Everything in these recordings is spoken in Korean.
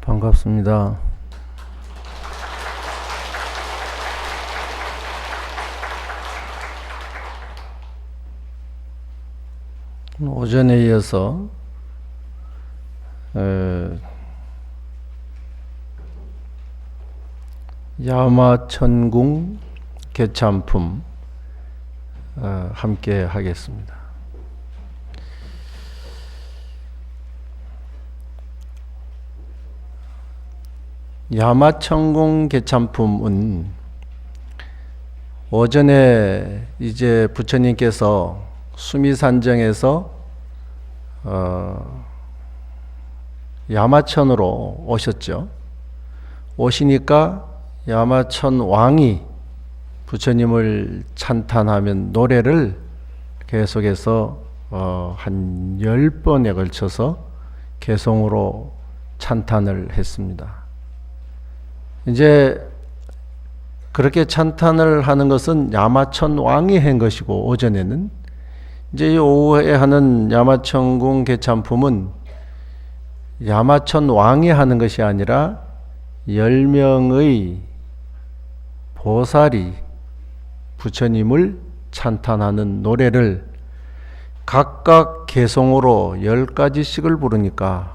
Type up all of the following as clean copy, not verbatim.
반갑습니다. 오전에 이어서 야마천궁 개참품 함께 하겠습니다. 야마천궁 개참품은 오전에 이제 부처님께서 수미산정에서 야마천으로 오셨죠. 오시니까 야마천 왕이 부처님을 찬탄하면 노래를 계속해서 한 10번에 걸쳐서 개송으로 찬탄을 했습니다. 이제 그렇게 찬탄을 하는 것은 야마천 왕이 한 것이고, 오전에는 이제 이 오후에 하는 야마천궁 개참품은 야마천 왕이 하는 것이 아니라 10명의 보살이 부처님을 찬탄하는 노래를 각각 개송으로 10가지씩을 부르니까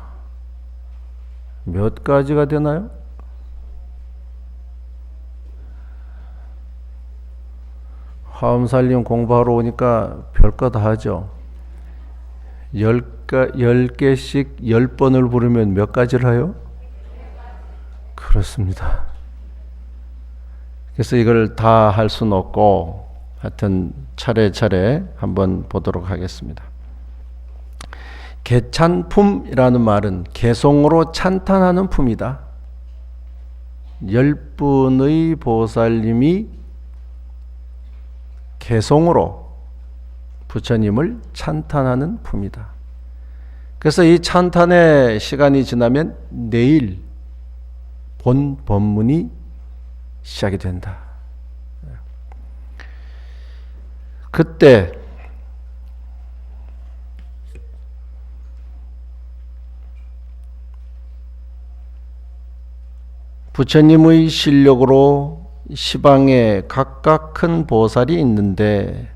몇 가지가 되나요? 화엄살림 공부하러 오니까 별거 다 하죠. 10개씩 10번을 부르면 몇 가지를 해요? 그렇습니다. 그래서 이걸 다 할 수는 없고, 하여튼 차례차례 한번 보도록 하겠습니다. 개찬품이라는 말은 개송으로 찬탄하는 품이다. 10분의 보살님이 개송으로 부처님을 찬탄하는 품이다. 그래서 이 찬탄의 시간이 지나면 내일 본 법문이 시작이 된다. 그때 부처님의 실력으로 시방에 각각 큰 보살이 있는데,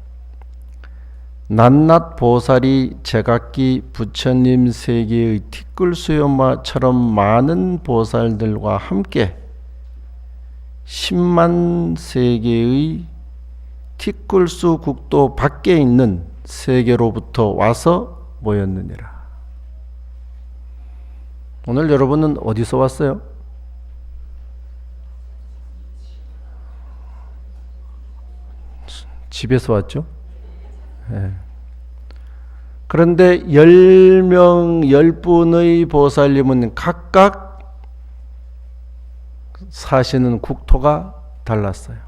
낱낱 보살이 제각기 부처님 세계의 티끌수염마처럼 많은 보살들과 함께 10만 세계의 티끌수 국도 밖에 있는 세계로부터 와서 모였느니라. 오늘 여러분은 어디서 왔어요? 집에서 왔죠? 네. 그런데 10명, 10분의 보살님은 각각 사시는 국토가 달랐어요.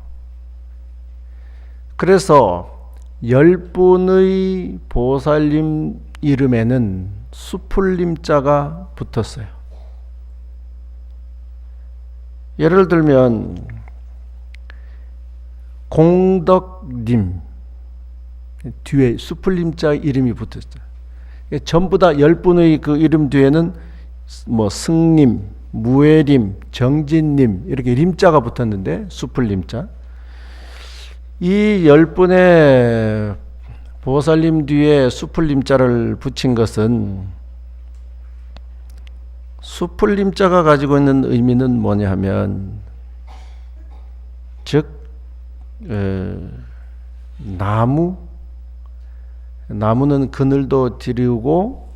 그래서 10분의 보살님 이름에는 수풀림자가 붙었어요. 예를 들면 공덕님 뒤에 수풀림자 이름이 붙었어요. 전부 다 10분의 그 이름 뒤에는 뭐 승님, 무예림, 정진님 이렇게 림자가 붙었는데, 수풀림자. 이 10분의 보살님 뒤에 수풀림자를 붙인 것은, 수풀림자가 가지고 있는 의미는 뭐냐 하면, 즉 나무는 그늘도 드리우고,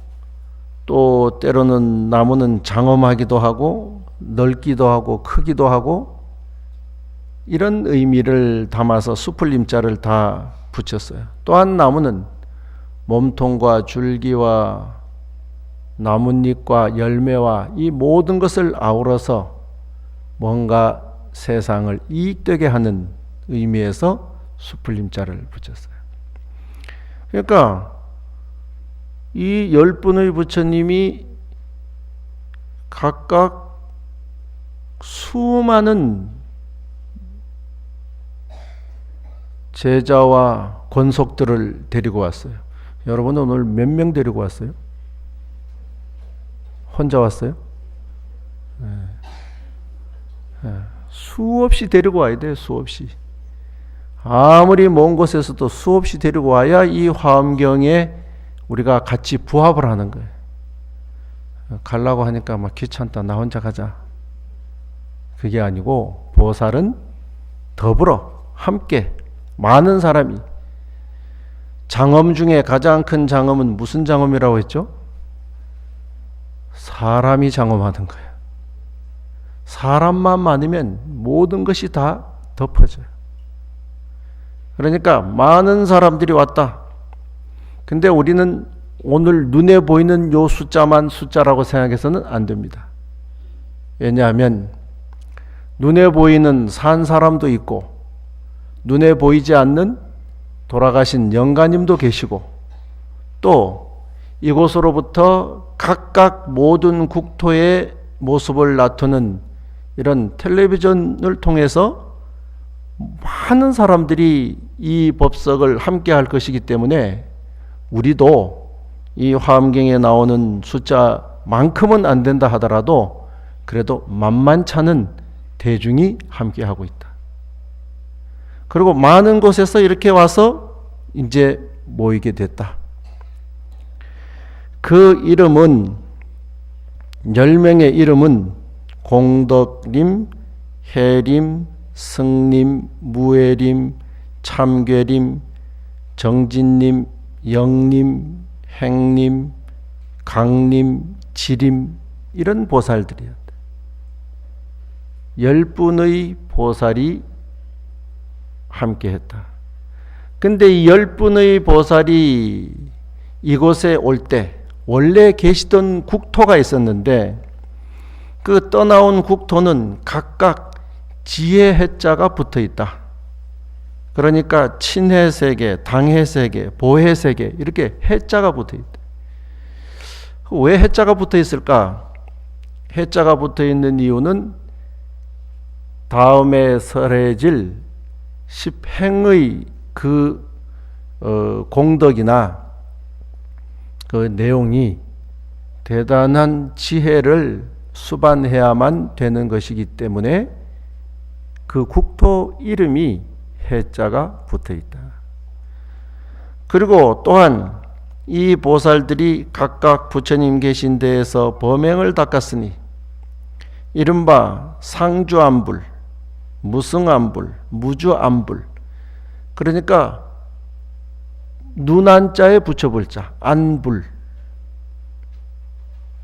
또 때로는 나무는 장엄하기도 하고 넓기도 하고 크기도 하고, 이런 의미를 담아서 수풀림자를 다 붙였어요. 또한 나무는 몸통과 줄기와 나뭇잎과 열매와 이 모든 것을 아우러서 뭔가 세상을 이익되게 하는 의미에서 수풀림자를 붙였어요. 그러니까 이 10분의 부처님이 각각 수많은 제자와 권속들을 데리고 왔어요. 여러분 오늘 몇 명 데리고 왔어요? 혼자 왔어요? 수없이 데리고 와야 돼요. 수없이. 아무리 먼 곳에서도 수없이 데리고 와야 이 화엄경에 우리가 같이 부합을 하는 거예요. 가려고 하니까 막 귀찮다. 나 혼자 가자. 그게 아니고 보살은 더불어 함께 많은 사람이, 장엄 중에 가장 큰 장엄은 무슨 장엄이라고 했죠? 사람이 장엄하는 거예요. 사람만 많으면 모든 것이 다 덮어져요. 그러니까 많은 사람들이 왔다. 근데 우리는 오늘 눈에 보이는 요 숫자만 숫자라고 생각해서는 안 됩니다. 왜냐하면 눈에 보이는 산 사람도 있고 눈에 보이지 않는 돌아가신 영가님도 계시고 또 이곳으로부터 각각 모든 국토의 모습을 나타내는 이런 텔레비전을 통해서 많은 사람들이 이 법석을 함께 할 것이기 때문에 우리도 이 화엄경에 나오는 숫자만큼은 안 된다 하더라도 그래도 만만찮은 대중이 함께 하고 있다. 그리고 많은 곳에서 이렇게 와서 이제 모이게 됐다. 그 이름은 10명의 이름은 공덕림, 해림, 승림, 무해림, 참괴림, 정진림, 영림, 행림, 강림, 지림 이런 보살들이었다. 10분의 보살이 함께했다. 근데 이 10분의 보살이 이곳에 올 때 원래 계시던 국토가 있었는데 그 떠나온 국토는 각각 지혜 해자가 붙어 있다. 그러니까 친해세계, 당해세계, 보해세계 이렇게 해자가 붙어 있다. 왜 해자가 붙어 있을까? 해자가 붙어 있는 이유는 다음에 설해질 10행의 그 공덕이나 그 내용이 대단한 지혜를 수반해야만 되는 것이기 때문에 그 국토 이름이 해자가 붙어 있다. 그리고 또한 이 보살들이 각각 부처님 계신 데에서 범행을 닦았으니 이른바 상주안불, 무승안불, 무주안불, 그러니까 눈안자에 붙여볼 자, 안불,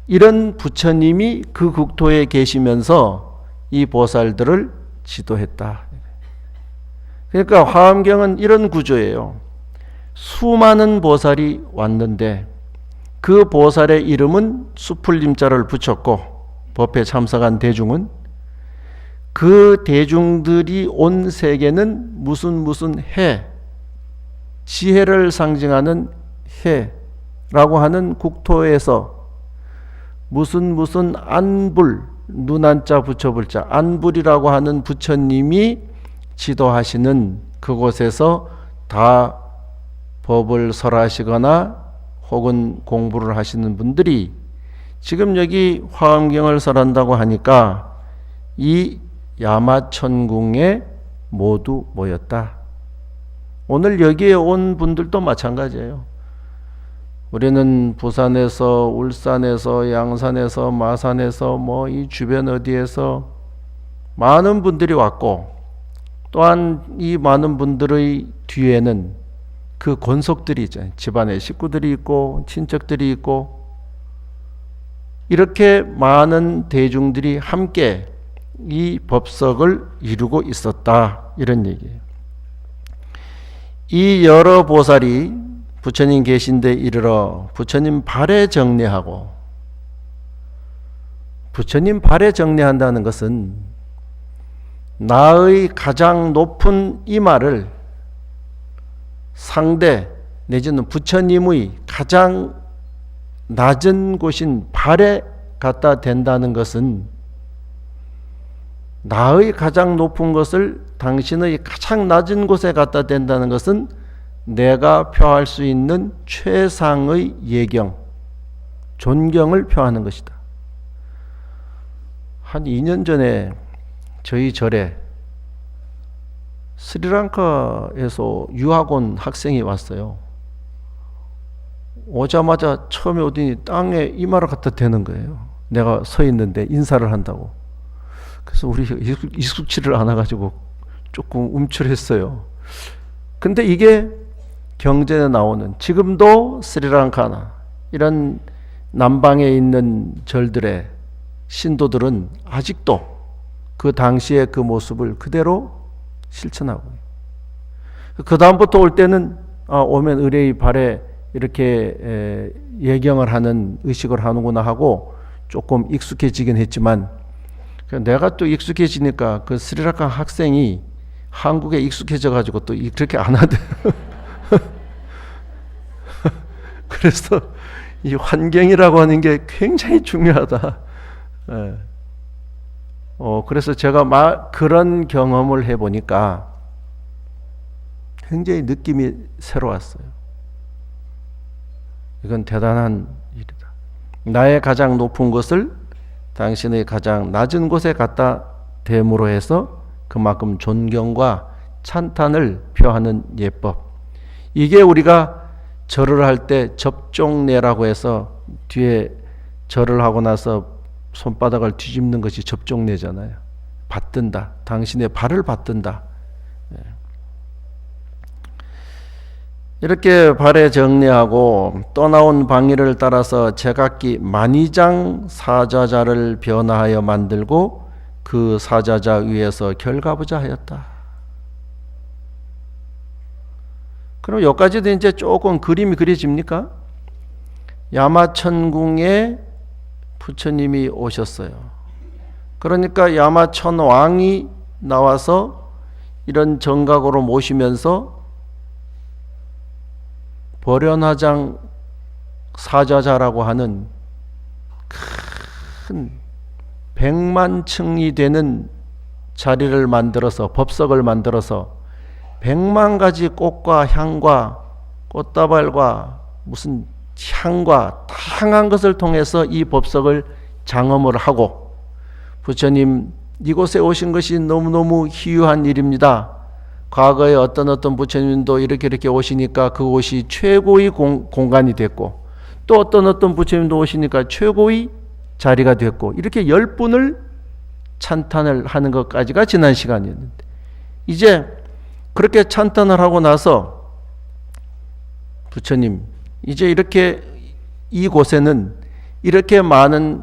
이런 부처님이 그 국토에 계시면서 이 보살들을 지도했다. 그러니까 화엄경은 이런 구조예요. 수많은 보살이 왔는데 그 보살의 이름은 수풀림자를 붙였고 법회 참석한 대중은 그 대중들이 온 세계는 무슨 해, 지혜를 상징하는 해라고 하는 국토에서 무슨 안불, 눈안자 붙여볼 자, 안불이라고 하는 부처님이 지도하시는 그곳에서 다 법을 설하시거나 혹은 공부를 하시는 분들이 지금 여기 화엄경을 설한다고 하니까 이 야마천궁에 모두 모였다. 오늘 여기에 온 분들도 마찬가지예요. 우리는 부산에서, 울산에서, 양산에서, 마산에서 이 주변 어디에서 많은 분들이 왔고 또한 이 많은 분들의 뒤에는 그 권속들이 있잖아요. 집안에 식구들이 있고 친척들이 있고 이렇게 많은 대중들이 함께 이 법석을 이루고 있었다. 이런 얘기예요. 이 여러 보살이 부처님 계신 데 이르러 부처님 발에 정례하고, 부처님 발에 정례한다는 것은 나의 가장 높은 이마를 상대 내지는 부처님의 가장 낮은 곳인 발에 갖다 댄다는 것은 나의 가장 높은 것을 당신의 가장 낮은 곳에 갖다 댄다는 것은 내가 표할 수 있는 최상의 예경, 존경을 표하는 것이다. 한 2년 전에 저희 절에 스리랑카에서 유학원 학생이 왔어요. 오자마자 처음에 오더니 땅에 이마를 갖다 대는 거예요. 내가 서 있는데 인사를 한다고. 그래서 우리가 익숙치를 않아가지고 조금 움츠렸어요. 근데 이게 경전에 나오는, 지금도 스리랑카나 이런 남방에 있는 절들의 신도들은 아직도 그 당시의 그 모습을 그대로 실천하고, 그 다음부터 올 때는 오면 의뢰의 발에 이렇게 예경을 하는, 의식을 하는구나 하고 조금 익숙해지긴 했지만, 내가 또 익숙해지니까 그 스리랑카 학생이 한국에 익숙해져 가지고 또 그렇게 안 하대요. 그래서 이 환경이라고 하는 게 굉장히 중요하다. 예. 그래서 제가 그런 경험을 해보니까 굉장히 느낌이 새로웠어요. 이건 대단한 일이다. 나의 가장 높은 것을 당신의 가장 낮은 곳에 갖다 댐으로 해서 그만큼 존경과 찬탄을 표하는 예법. 이게 우리가 절을 할 때 접종례라고 해서 뒤에 절을 하고 나서 손바닥을 뒤집는 것이 접종례잖아요. 받든다. 당신의 발을 받든다. 이렇게 발에 정리하고 떠나온 방위를 따라서 제각기 만이장 사자자를 변화하여 만들고 그 사자자 위에서 결가부자 하였다. 그럼 여기까지도 이제 조금 그림이 그려집니까? 야마천궁에 부처님이 오셨어요. 그러니까 야마천 왕이 나와서 이런 정각으로 모시면서 벌연화장 사자자라고 하는 큰 100만 층이 되는 자리를 만들어서, 법석을 만들어서 100만 가지 꽃과 향과 꽃다발과 무슨 향과 다양한 것을 통해서 이 법석을 장엄을 하고, 부처님 이곳에 오신 것이 너무너무 희유한 일입니다. 과거에 어떤 부처님도 이렇게 오시니까 그곳이 최고의 공간이 됐고, 또 어떤 부처님도 오시니까 최고의 자리가 됐고, 이렇게 10분을 찬탄을 하는 것까지가 지난 시간이었는데, 이제 그렇게 찬탄을 하고 나서 부처님, 이제 이렇게 이곳에는 이렇게 많은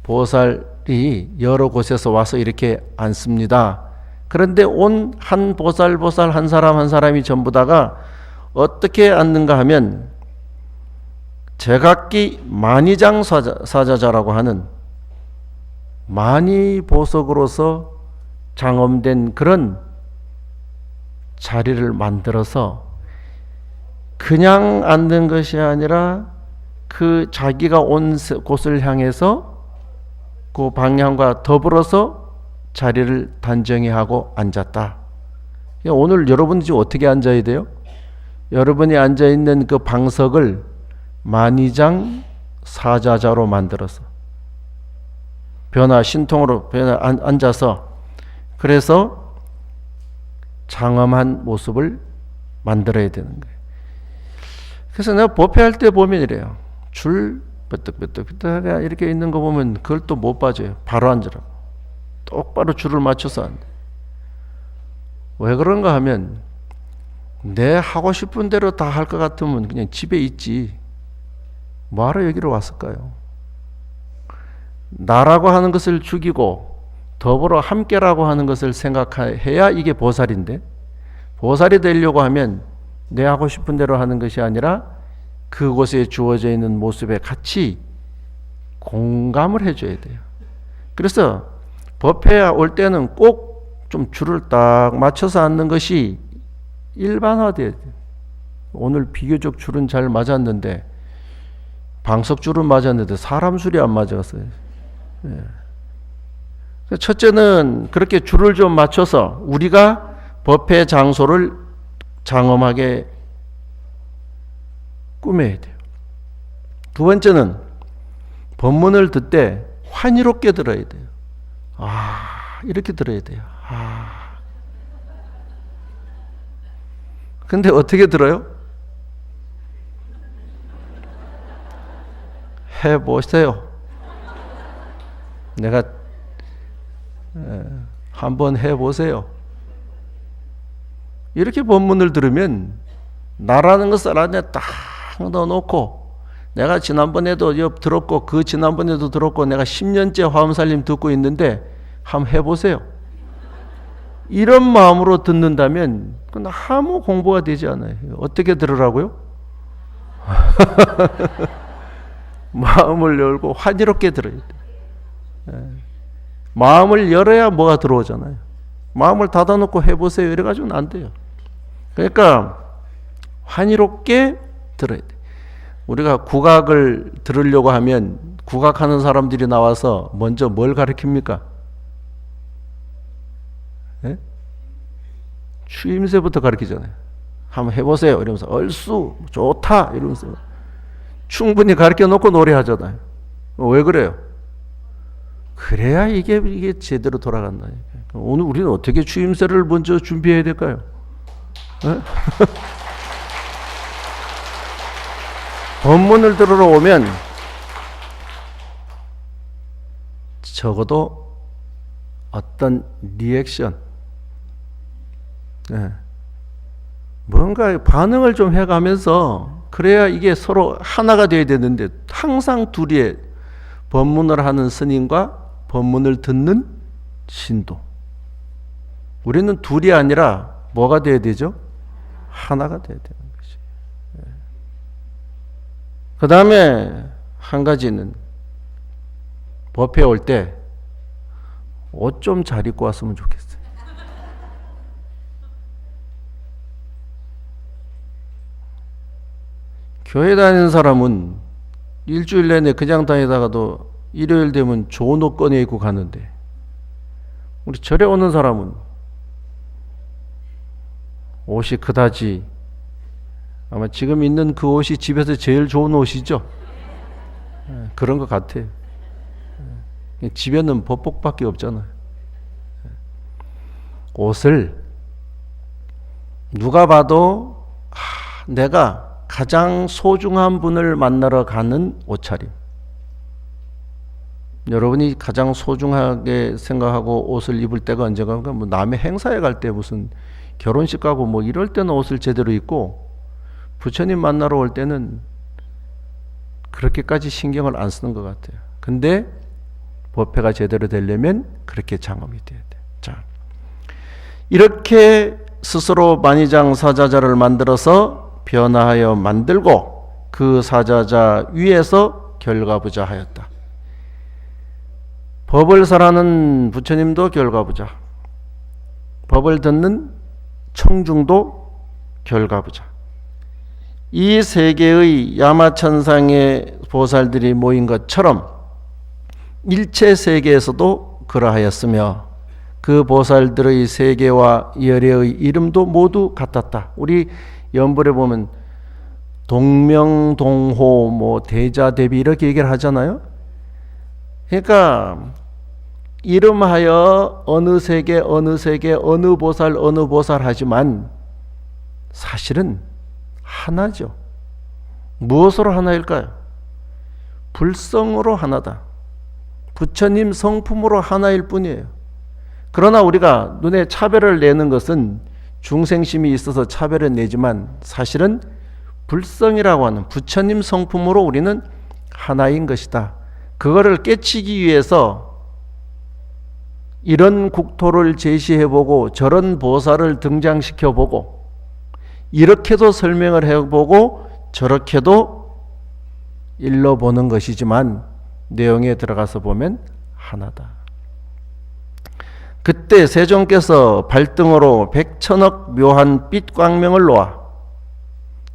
보살이 여러 곳에서 와서 이렇게 앉습니다. 그런데 온 한 보살 한 사람 한 사람이 전부 다가 어떻게 앉는가 하면 제각기 만이장 사자자라고 하는 만이 보석으로서 장엄된 그런 자리를 만들어서 그냥 앉는 것이 아니라 그 자기가 온 곳을 향해서 그 방향과 더불어서 자리를 단정히 하고 앉았다. 오늘 여러분이 지금 어떻게 앉아야 돼요? 여러분이 앉아있는 그 방석을 만이장 사자자로 만들어서 신통으로 앉아서, 그래서 장엄한 모습을 만들어야 되는 거예요. 그래서 내가 법회할 때 보면 이래요. 줄 삐뚤삐뚤 이렇게 있는 거 보면 그걸 또 못 빠져요. 바로 앉으라고. 똑바로 줄을 맞춰서 앉아. 왜 그런가 하면 내 하고 싶은 대로 다 할 것 같으면 그냥 집에 있지. 뭐하러 여기로 왔을까요? 나라고 하는 것을 죽이고 더불어 함께라고 하는 것을 생각해야 이게 보살인데, 보살이 되려고 하면 내 하고 싶은 대로 하는 것이 아니라 그곳에 주어져 있는 모습에 같이 공감을 해줘야 돼요. 그래서 법회에 올 때는 꼭 좀 줄을 딱 맞춰서 앉는 것이 일반화돼야 돼요. 오늘 비교적 줄은 잘 맞았는데, 방석 줄은 맞았는데 사람 줄이 안 맞았어요. 예. 첫째는 그렇게 줄을 좀 맞춰서 우리가 법회 장소를 장엄하게 꾸며야 돼요. 두 번째는 법문을 듣되 환희롭게 들어야 돼요. 이렇게 들어야 돼요. 근데 어떻게 들어요? 해보세요. 내가 한번 해보세요. 이렇게 본문을 들으면 나라는 것을 안에 딱 넣어놓고, 내가 지난번에도 들었고 그 지난번에도 들었고 내가 10년째 화엄살림 듣고 있는데 한번 해보세요. 이런 마음으로 듣는다면 그건 아무 공부가 되지 않아요. 어떻게 들으라고요? 마음을 열고 환희롭게 들어야 돼요. 마음을 열어야 뭐가 들어오잖아요. 마음을 닫아놓고 해보세요 이래가지고는 안 돼요. 그러니까 환희롭게 들어야 돼요. 우리가 국악을 들으려고 하면 국악하는 사람들이 나와서 먼저 뭘 가르칩니까? 네? 추임새부터 가르치잖아요. 한번 해보세요 이러면서 얼쑤 좋다 이러면서 충분히 가르쳐 놓고 노래하잖아요. 왜 그래요? 그래야 이게 제대로 돌아간다. 오늘 우리는 어떻게 추임새를 먼저 준비해야 될까요? 네? 본문을 들으러 오면 적어도 어떤 리액션, 뭔가 반응을 좀 해가면서, 그래야 이게 서로 하나가 되어야 되는데 항상 둘이의 법문을 하는 스님과 법문을 듣는 신도, 우리는 둘이 아니라 뭐가 되어야 되죠? 하나가 되어야 되는 것이. 그 다음에 한 가지는 법회 올 때 옷 좀 잘 입고 왔으면 좋겠어요. 교회 다니는 사람은 일주일 내내 그냥 다니다가도 일요일 되면 좋은 옷 꺼내 입고 가는데, 우리 절에 오는 사람은 옷이 그다지, 아마 지금 있는 그 옷이 집에서 제일 좋은 옷이죠. 그런 것 같아요. 집에는 법복밖에 없잖아요. 옷을 누가 봐도 내가 가장 소중한 분을 만나러 가는 옷차림. 여러분이 가장 소중하게 생각하고 옷을 입을 때가 언제가, 뭐 남의 행사에 갈 때, 무슨 결혼식 가고 뭐 이럴 때는 옷을 제대로 입고, 부처님 만나러 올 때는 그렇게까지 신경을 안 쓰는 것 같아요. 근데 법회가 제대로 되려면 그렇게 장엄이 돼야 돼요. 자, 이렇게 스스로 만의장 사자자를 만들어서 변화하여 만들고 그 사자자 위에서 결과부자 하였다. 법을 설하는 부처님도 결과부자, 법을 듣는 청중도 결과부자. 이 세계의 야마천상의 보살들이 모인 것처럼 일체 세계에서도 그러하였으며 그 보살들의 세계와 열애의 이름도 모두 같았다. 우리 연불에 보면 동명동호, 뭐 대자대비 이렇게 얘기를 하잖아요. 그러니까 이름하여 어느 세계 어느 보살 하지만 사실은 하나죠. 무엇으로 하나일까요? 불성으로 하나다. 부처님 성품으로 하나일 뿐이에요. 그러나 우리가 눈에 차별을 내는 것은 중생심이 있어서 차별을 내지만 사실은 불성이라고 하는 부처님 성품으로 우리는 하나인 것이다. 그거를 깨치기 위해서 이런 국토를 제시해보고 저런 보살을 등장시켜보고 이렇게도 설명을 해보고 저렇게도 일러보는 것이지만 내용에 들어가서 보면 하나다. 그때 세종께서 발등으로 100천억 묘한 빛 광명을 놓아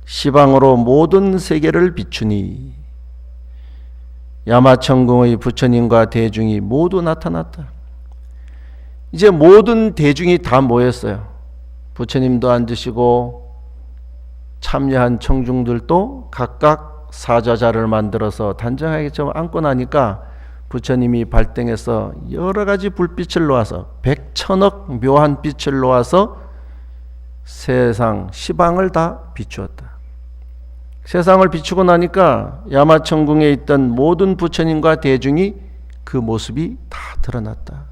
시방으로 모든 세계를 비추니 야마천궁의 부처님과 대중이 모두 나타났다. 이제 모든 대중이 다 모였어요. 부처님도 앉으시고 참여한 청중들도 각각 사자자를 만들어서 단정하게 좀 앉고 나니까 부처님이 발등에서 여러 가지 불빛을 놓아서 100천억 묘한 빛을 놓아서 세상 시방을 다 비추었다. 세상을 비추고 나니까 야마천궁에 있던 모든 부처님과 대중이 그 모습이 다 드러났다.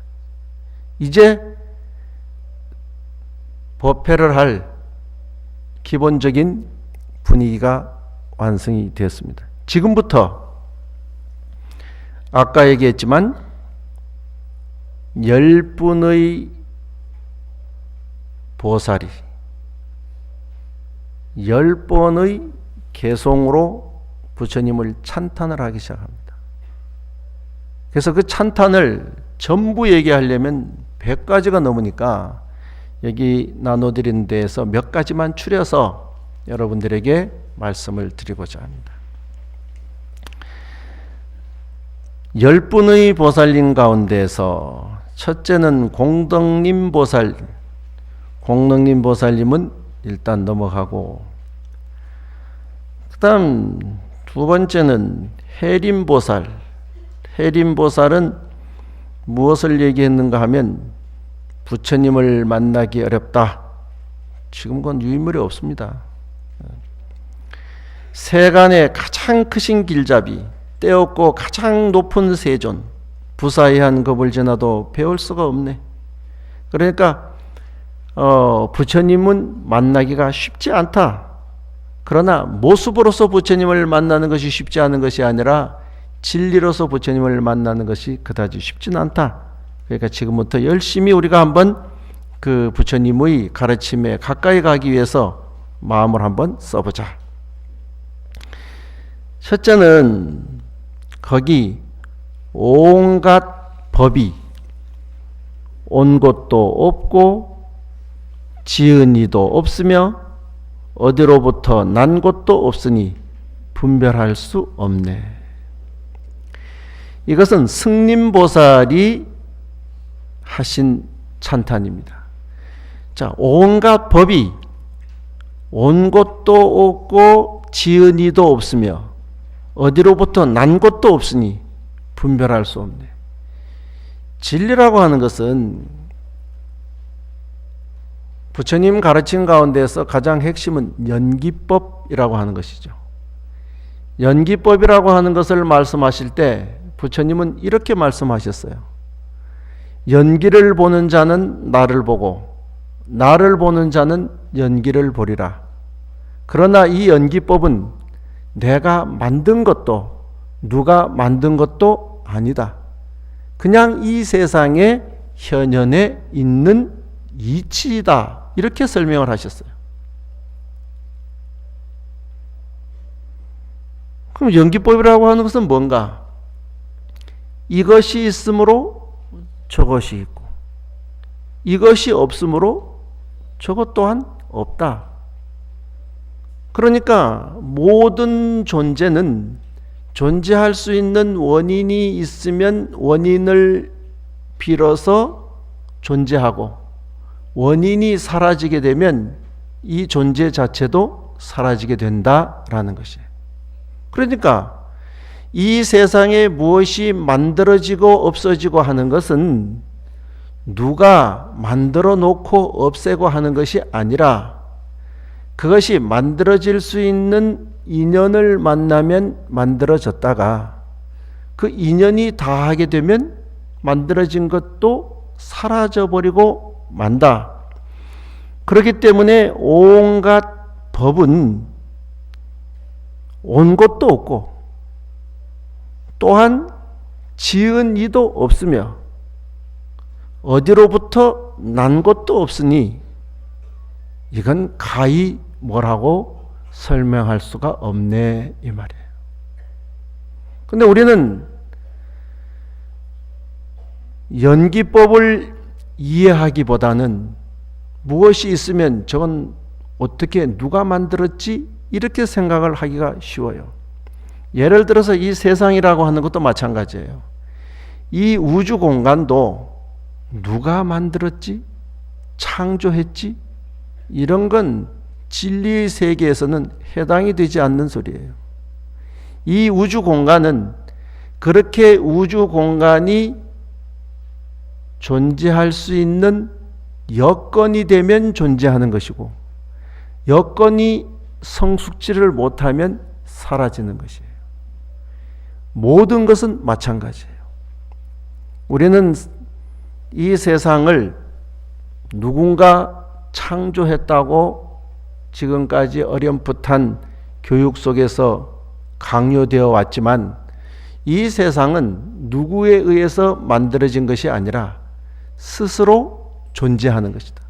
이제 법회를 할 기본적인 분위기가 완성이 되었습니다. 지금부터 아까 얘기했지만 10분의 보살이 10번의 개송으로 부처님을 찬탄을 하기 시작합니다. 그래서 그 찬탄을 전부 얘기하려면 100가지가 넘으니까 여기 나눠드린 데에서 몇 가지만 추려서 여러분들에게 말씀을 드리고자 합니다. 10분의 보살님 가운데서 첫째는 공덕님 보살, 공덕님 보살님은 일단 넘어가고, 그 다음 두 번째는 해림보살. 해림보살은 무엇을 얘기했는가 하면 부처님을 만나기 어렵다. 지금 그건 유인물이 없습니다. 세간의 가장 크신 길잡이, 떼없고 가장 높은 세존, 부사의한 겁을 지나도 배울 수가 없네. 그러니까 부처님은 만나기가 쉽지 않다. 그러나 모습으로서 부처님을 만나는 것이 쉽지 않은 것이 아니라 진리로서 부처님을 만나는 것이 그다지 쉽지는 않다. 그러니까 지금부터 열심히 우리가 한번 그 부처님의 가르침에 가까이 가기 위해서 마음을 한번 써보자. 첫째는 거기 온갖 법이 온 곳도 없고 지은 이도 없으며 어디로부터 난 곳도 없으니 분별할 수 없네. 이것은 승림보살이 하신 찬탄입니다. 자, 온갖 법이 온 곳도 없고 지은 이도 없으며 어디로부터 난 곳도 없으니 분별할 수 없네. 진리라고 하는 것은 부처님 가르침 가운데서 가장 핵심은 연기법이라고 하는 것이죠. 연기법이라고 하는 것을 말씀하실 때 부처님은 이렇게 말씀하셨어요. 연기를 보는 자는 나를 보고 나를 보는 자는 연기를 보리라. 그러나 이 연기법은 내가 만든 것도 누가 만든 것도 아니다. 그냥 이 세상에 현현에 있는 이치이다. 이렇게 설명을 하셨어요. 그럼 연기법이라고 하는 것은 뭔가? 이것이 있으므로 저것이 있고 이것이 없으므로 저것 또한 없다. 그러니까 모든 존재는 존재할 수 있는 원인이 있으면 원인을 빌어서 존재하고 원인이 사라지게 되면 이 존재 자체도 사라지게 된다라는 것이에요. 그러니까 이 세상에 무엇이 만들어지고 없어지고 하는 것은 누가 만들어 놓고 없애고 하는 것이 아니라 그것이 만들어질 수 있는 인연을 만나면 만들어졌다가 그 인연이 다하게 되면 만들어진 것도 사라져버리고 만다. 그렇기 때문에 온갖 법은 온 것도 없고 또한 지은 이도 없으며 어디로부터 난 것도 없으니 이건 가히 뭐라고 설명할 수가 없네 이 말이에요. 근데 우리는 연기법을 이해하기보다는 무엇이 있으면 저건 어떻게 누가 만들었지? 이렇게 생각을 하기가 쉬워요. 예를 들어서 이 세상이라고 하는 것도 마찬가지예요. 이 우주 공간도 누가 만들었지? 창조했지? 이런 건 진리의 세계에서는 해당이 되지 않는 소리예요. 이 우주 공간은 그렇게 우주 공간이 존재할 수 있는 여건이 되면 존재하는 것이고, 여건이 성숙지를 못하면 사라지는 것이에요. 모든 것은 마찬가지예요. 우리는 이 세상을 누군가 창조했다고 지금까지 어렴풋한 교육 속에서 강요되어 왔지만, 이 세상은 누구에 의해서 만들어진 것이 아니라 스스로 존재하는 것이다.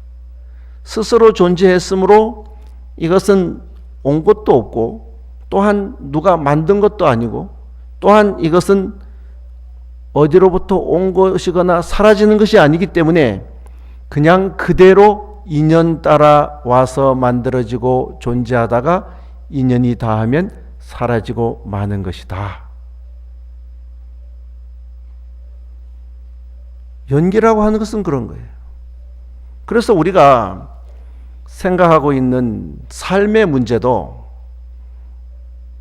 스스로 존재했으므로 이것은 온 것도 없고, 또한 누가 만든 것도 아니고, 또한 이것은 어디로부터 온 것이거나 사라지는 것이 아니기 때문에 그냥 그대로 인연 따라 와서 만들어지고 존재하다가 인연이 다하면 사라지고 마는 것이다. 연기라고 하는 것은 그런 거예요. 그래서 우리가 생각하고 있는 삶의 문제도,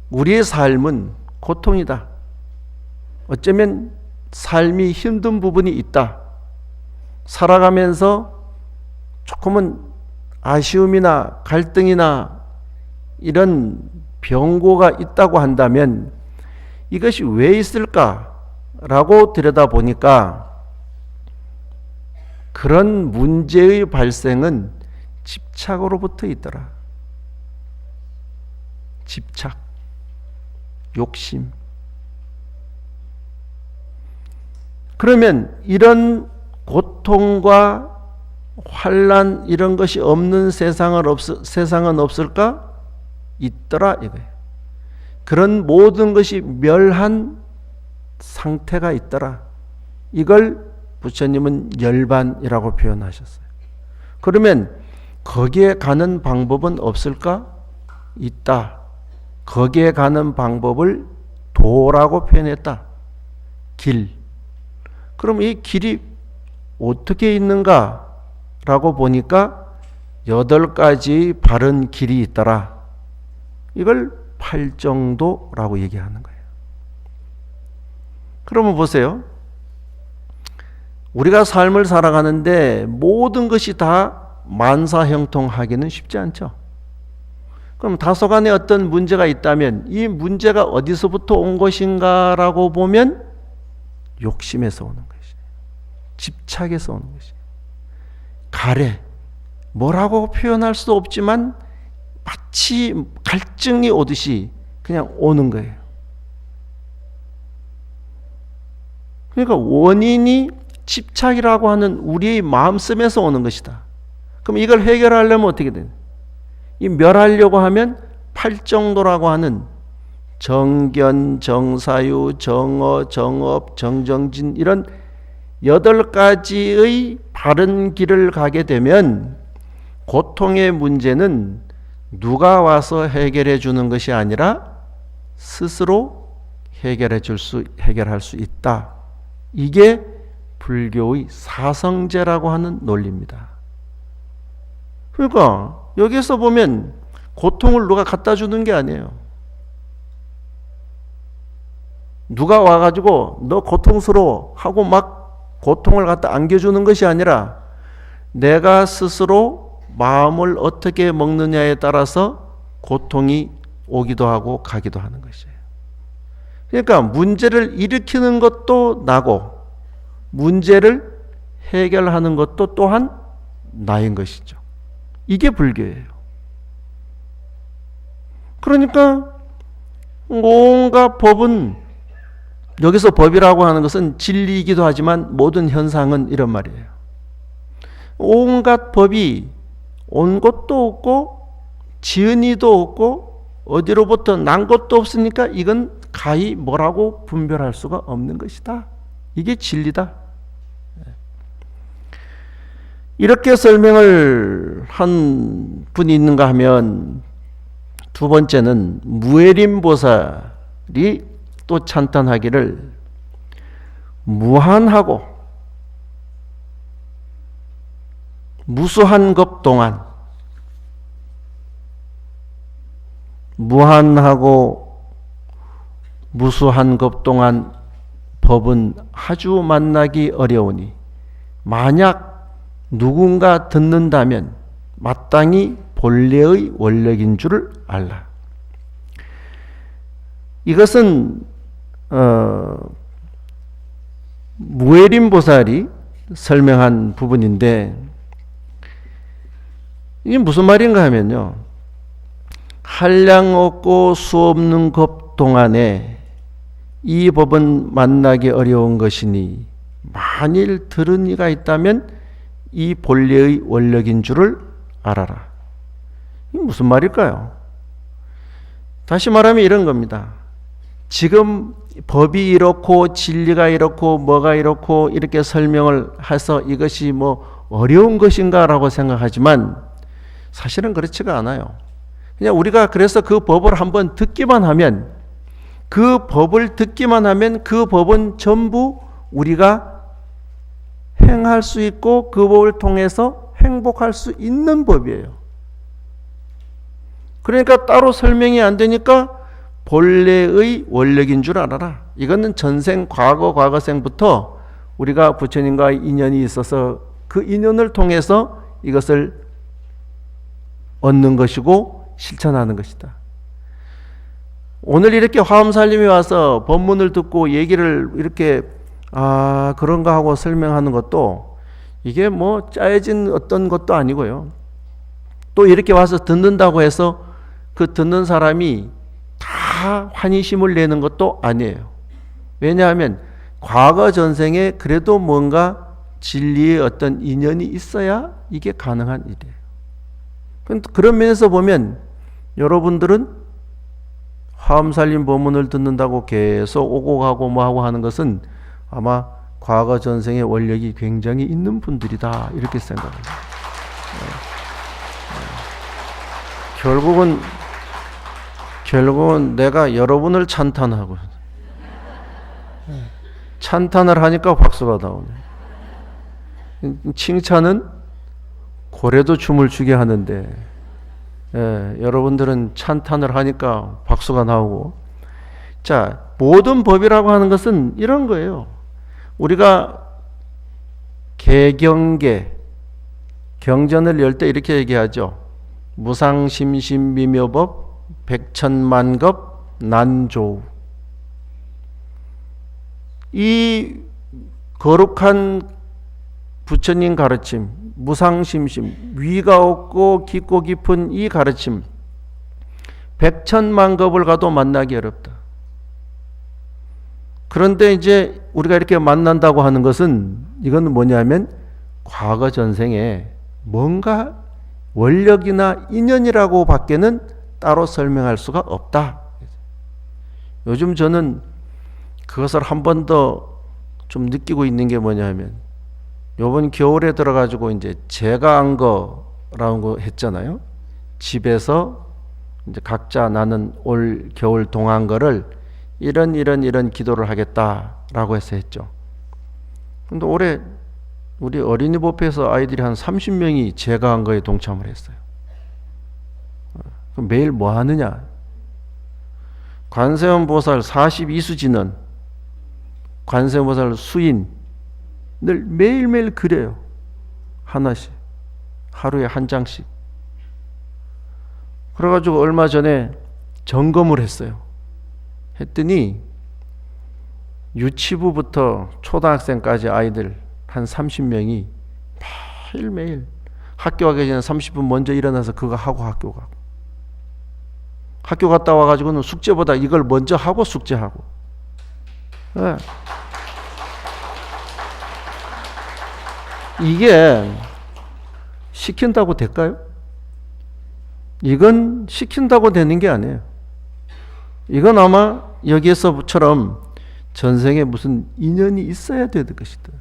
우리의 삶은 고통이다. 어쩌면 삶이 힘든 부분이 있다. 살아가면서 조금은 아쉬움이나 갈등이나 이런 병고가 있다고 한다면 이것이 왜 있을까라고 들여다보니까 그런 문제의 발생은 집착으로부터 있더라. 집착, 욕심. 그러면 이런 고통과 환난 이런 것이 없는 세상은 없을까? 있더라 이거예요. 그런 모든 것이 멸한 상태가 있더라. 이걸 부처님은 열반이라고 표현하셨어요. 그러면 거기에 가는 방법은 없을까? 있다. 거기에 가는 방법을 도라고 표현했다. 길. 그럼 이 길이 어떻게 있는가? 라고 보니까 8가지 바른 길이 있더라. 이걸 팔정도라고 얘기하는 거예요. 그러면 보세요. 우리가 삶을 살아가는데 모든 것이 다 만사형통하기는 쉽지 않죠. 그럼 다소간에 어떤 문제가 있다면 이 문제가 어디서부터 온 것인가라고 보면 욕심에서 오는 것이에요. 집착에서 오는 것이에요. 가래, 뭐라고 표현할 수도 없지만 마치 갈증이 오듯이 그냥 오는 거예요. 그러니까 원인이 집착이라고 하는 우리의 마음씀에서 오는 것이다. 그럼 이걸 해결하려면 어떻게 되냐? 이 멸하려고 하면 팔정도라고 하는 정견, 정사유, 정어, 정업, 정정진 이런 8가지의 바른 길을 가게 되면 고통의 문제는 누가 와서 해결해 주는 것이 아니라 스스로 해결할 수 있다. 이게 불교의 사성제라고 하는 논리입니다. 그러니까 여기서 보면 고통을 누가 갖다 주는 게 아니에요. 누가 와가지고 너 고통스러워 하고 막 고통을 갖다 안겨주는 것이 아니라 내가 스스로 마음을 어떻게 먹느냐에 따라서 고통이 오기도 하고 가기도 하는 것이에요. 그러니까 문제를 일으키는 것도 나고 문제를 해결하는 것도 또한 나인 것이죠. 이게 불교예요. 그러니까 온갖 법은, 여기서 법이라고 하는 것은 진리이기도 하지만 모든 현상은 이런 말이에요. 온갖 법이 온 것도 없고 지은 이도 없고 어디로부터 난 것도 없으니까 이건 가히 뭐라고 분별할 수가 없는 것이다. 이게 진리다. 이렇게 설명을 한 분이 있는가 하면, 두 번째는 무해림보살이 또 찬탄하기를 무한하고 무수한 것 동안, 무한하고 무수한 것 동안 법은 아주 만나기 어려우니 만약 누군가 듣는다면 마땅히 본래의 원력인 줄을 알라. 이것은 무에린보살이 설명한 부분인데, 이게 무슨 말인가 하면요, 한량 없고 수 없는 것 동안에 이 법은 만나기 어려운 것이니 만일 들은 이가 있다면 이 본래의 원력인 줄을 알아라. 이게 무슨 말일까요? 다시 말하면 이런 겁니다. 지금 법이 이렇고 진리가 이렇고 뭐가 이렇고 이렇게 설명을 해서 이것이 뭐 어려운 것인가 라고 생각하지만 사실은 그렇지가 않아요. 그냥 우리가 그래서 그 법을 한번 듣기만 하면, 그 법을 듣기만 하면 그 법은 전부 우리가 행할 수 있고 그 법을 통해서 행복할 수 있는 법이에요. 그러니까 따로 설명이 안 되니까 본래의 원력인 줄 알아라. 이거는 전생 과거생부터 우리가 부처님과 인연이 있어서 그 인연을 통해서 이것을 얻는 것이고 실천하는 것이다. 오늘 이렇게 화엄살림이 와서 법문을 듣고 얘기를 이렇게 그런가 하고 설명하는 것도 이게 뭐 짜여진 어떤 것도 아니고요. 또 이렇게 와서 듣는다고 해서 그 듣는 사람이 다 환희심을 내는 것도 아니에요. 왜냐하면 과거 전생에 그래도 뭔가 진리의 어떤 인연이 있어야 이게 가능한 일이에요. 그런 면에서 보면 여러분들은 화엄살림 법문을 듣는다고 계속 오고 가고 뭐하고 하는 것은 아마 과거 전생의 원력이 굉장히 있는 분들이다, 이렇게 생각합니다. 결국은 내가 여러분을 찬탄하고, 찬탄을 하니까 박수가 나오네. 칭찬은 고래도 춤을 추게 하는데, 여러분들은 찬탄을 하니까 박수가 나오고. 자, 모든 법이라고 하는 것은 이런 거예요. 우리가 개경계, 경전을 열 때 이렇게 얘기하죠. 무상심심미묘법 백천만급 난조우. 이 거룩한 부처님 가르침, 무상심심, 위가 없고 깊고 깊은 이 가르침, 백천만급을 가도 만나기 어렵다. 그런데 이제 우리가 이렇게 만난다고 하는 것은, 이건 뭐냐면 과거 전생에 뭔가 원력이나 인연이라고 밖에는 따로 설명할 수가 없다. 요즘 저는 그것을 한 번 더 좀 느끼고 있는 게 뭐냐면, 요번 겨울에 들어가지고 이제 제가 한 거라는 거 했잖아요. 집에서 이제 각자 나는 올 겨울 동안 거를 이런 기도를 하겠다라고 해서 했죠. 근데 올해 우리 어린이 법회에서 아이들이 한 30명이 제가 한 거에 동참을 했어요. 그럼 매일 뭐 하느냐? 관세음 보살 42수지는 관세음 보살 수인을 매일매일 그려요. 하나씩. 하루에 한 장씩. 그래가지고 얼마 전에 점검을 했어요. 했더니 유치부부터 초등학생까지 아이들 한 30명이 매일매일 학교 가기 전에 30분 먼저 일어나서 그거 하고 학교 가고, 학교 갔다 와가지고는 숙제보다 이걸 먼저 하고 숙제하고. 네. 이게 시킨다고 될까요? 이건 시킨다고 되는 게 아니에요. 이건 아마 여기에서처럼 전생에 무슨 인연이 있어야 되는 것이다.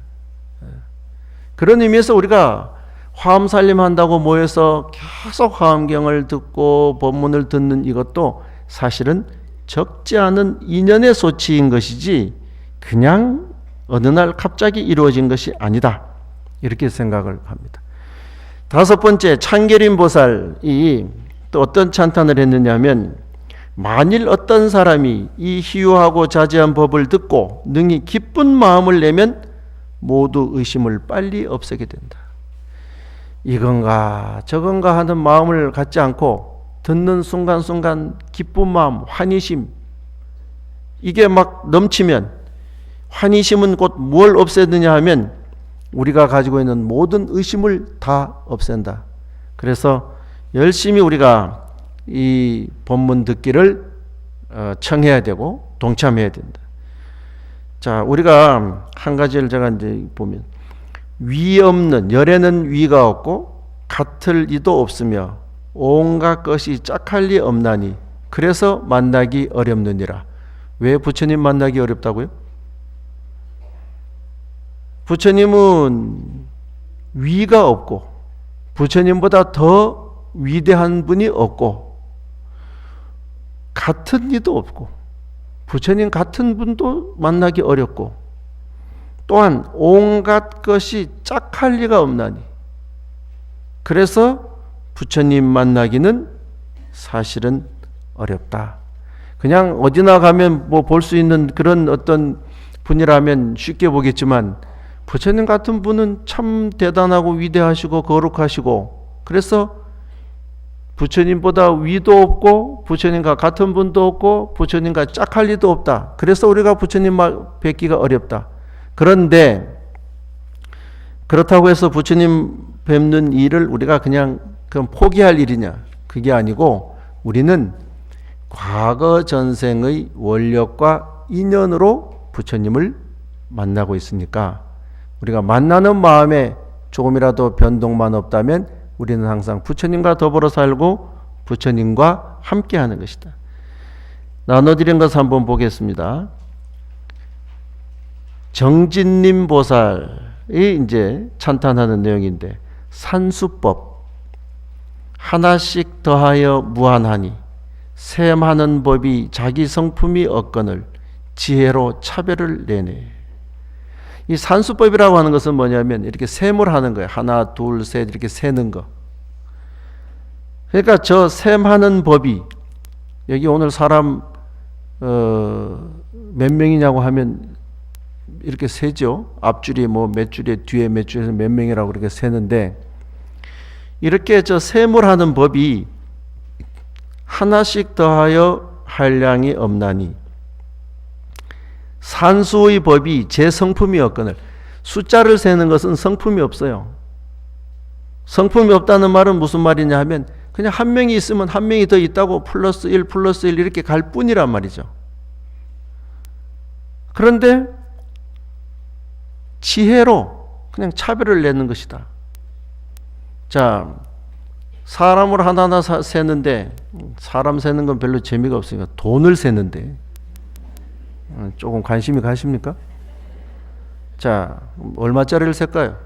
그런 의미에서 우리가 화엄살림 한다고 모여서 계속 화엄경을 듣고 법문을 듣는 이것도 사실은 적지 않은 인연의 소치인 것이지 그냥 어느 날 갑자기 이루어진 것이 아니다, 이렇게 생각을 합니다. 다섯 번째, 참계림 보살이 또 어떤 찬탄을 했느냐 하면, 만일 어떤 사람이 이 희유하고 자제한 법을 듣고 능히 기쁜 마음을 내면 모두 의심을 빨리 없애게 된다. 이건가 저건가 하는 마음을 갖지 않고 듣는 순간순간 기쁜 마음, 환희심, 이게 막 넘치면, 환희심은 곧 뭘 없애느냐 하면 우리가 가지고 있는 모든 의심을 다 없앤다. 그래서 열심히 우리가 이 본문 듣기를 청해야 되고 동참해야 된다. 자, 우리가 한 가지를 제가 이제 보면, 위 없는, 열에는 위가 없고 같을 이도 없으며 온갖 것이 짝할 리 없나니 그래서 만나기 어렵느니라. 왜 부처님 만나기 어렵다고요? 부처님은 위가 없고 부처님보다 더 위대한 분이 없고 같은 이도 없고 부처님 같은 분도 만나기 어렵고 또한 온갖 것이 짝할 리가 없나니 그래서 부처님 만나기는 사실은 어렵다. 그냥 어디나 가면 뭐 볼 수 있는 그런 어떤 분이라면 쉽게 보겠지만 부처님 같은 분은 참 대단하고 위대하시고 거룩하시고 그래서 부처님보다 위도 없고 부처님과 같은 분도 없고 부처님과 짝할 리도 없다. 그래서 우리가 부처님 뵙기가 어렵다. 그런데 그렇다고 해서 부처님 뵙는 일을 우리가 그냥 포기할 일이냐? 그게 아니고 우리는 과거 전생의 원력과 인연으로 부처님을 만나고 있으니까 우리가 만나는 마음에 조금이라도 변동만 없다면 우리는 항상 부처님과 더불어 살고 부처님과 함께 하는 것이다. 나눠드린 것을 한번 보겠습니다. 정진님 보살이 이제 찬탄하는 내용인데, 산수법 하나씩 더하여 무한하니 셈하는 법이 자기 성품이 없거늘 지혜로 차별을 내네. 이 산수법이라고 하는 것은 뭐냐면 이렇게 셈을 하는 거예요. 하나, 둘, 셋 이렇게 세는 거. 그러니까 저 셈하는 법이, 여기 오늘 사람 몇 명이냐고 하면 이렇게 세죠. 앞줄이 뭐 몇 줄에 뒤에 몇 줄에서 몇 명이라고 그렇게 세는데, 이렇게 저 셈을 하는 법이 하나씩 더하여 한량이 없나니 산수의 법이 제 성품이 없거늘. 숫자를 세는 것은 성품이 없어요. 성품이 없다는 말은 무슨 말이냐 하면 그냥 한 명이 있으면 한 명이 더 있다고 플러스 1 플러스 1 이렇게 갈 뿐이란 말이죠. 그런데 지혜로 그냥 차별을 내는 것이다. 자, 사람을 하나하나 세는데, 사람 세는 건 별로 재미가 없으니까 돈을 세는데 조금 관심이 가십니까? 자, 얼마짜리를 셀까요?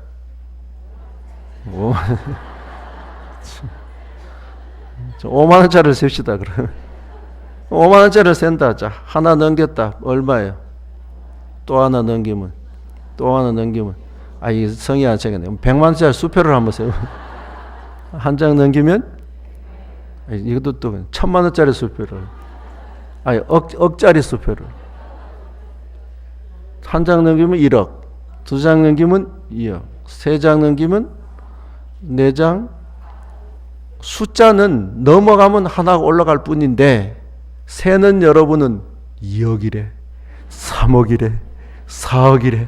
5만 원짜리를 셉시다. 그러면 5만 원짜리를 센다. 자, 하나 넘겼다. 얼마예요? 또 하나 넘기면, 또 하나 넘기면, 이 성이 안 차겠네. 100만 원짜리 수표를 한번 세워. 한 장 넘기면, 이것도 또 1000만 원짜리 수표를, 억짜리 수표를. 한 장 넘기면 1억, 두 장 넘기면 2억, 세 장 넘기면 4장. 숫자는 넘어가면 하나가 올라갈 뿐인데 세는 여러분은 2억이래, 3억이래, 4억이래.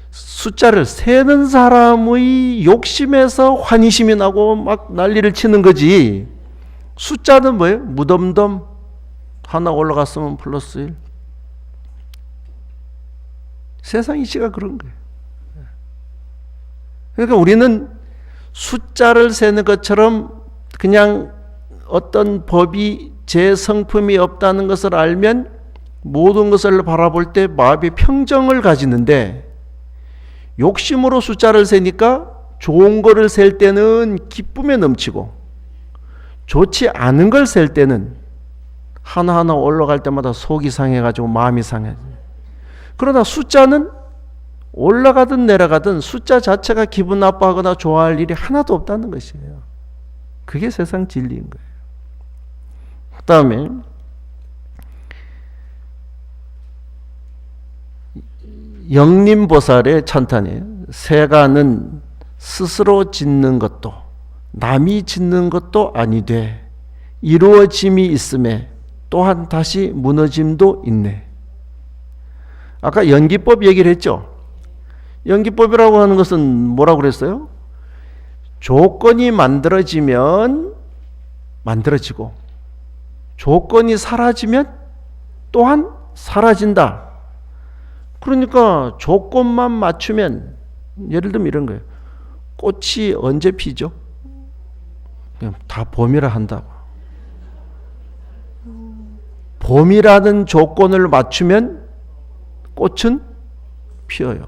숫자를 세는 사람의 욕심에서 환희심이 나고 막 난리를 치는 거지. 숫자는 뭐예요? 무덤덤. 하나 올라갔으면 플러스 1. 세상 이치가 그런 거예요. 그러니까 우리는 숫자를 세는 것처럼 그냥 어떤 법이 제 성품이 없다는 것을 알면 모든 것을 바라볼 때 마음의 평정을 가지는데, 욕심으로 숫자를 세니까 좋은 거를 셀 때는 기쁨에 넘치고 좋지 않은 걸 셀 때는 하나하나 올라갈 때마다 속이 상해가지고 마음이 상해. 그러나 숫자는 올라가든 내려가든 숫자 자체가 기분 나빠하거나 좋아할 일이 하나도 없다는 것이에요. 그게 세상 진리인 거예요. 그 다음에 영림보살의 찬탄이에요. 세간은 스스로 짓는 것도 남이 짓는 것도 아니되 이루어짐이 있음에 또한 다시 무너짐도 있네. 아까 연기법 얘기를 했죠. 연기법이라고 하는 것은 뭐라고 그랬어요? 조건이 만들어지면 만들어지고 조건이 사라지면 또한 사라진다. 그러니까 조건만 맞추면, 예를 들면 이런 거예요. 꽃이 언제 피죠? 그냥 다 봄이라 한다고. 봄이라는 조건을 맞추면 꽃은 피어요.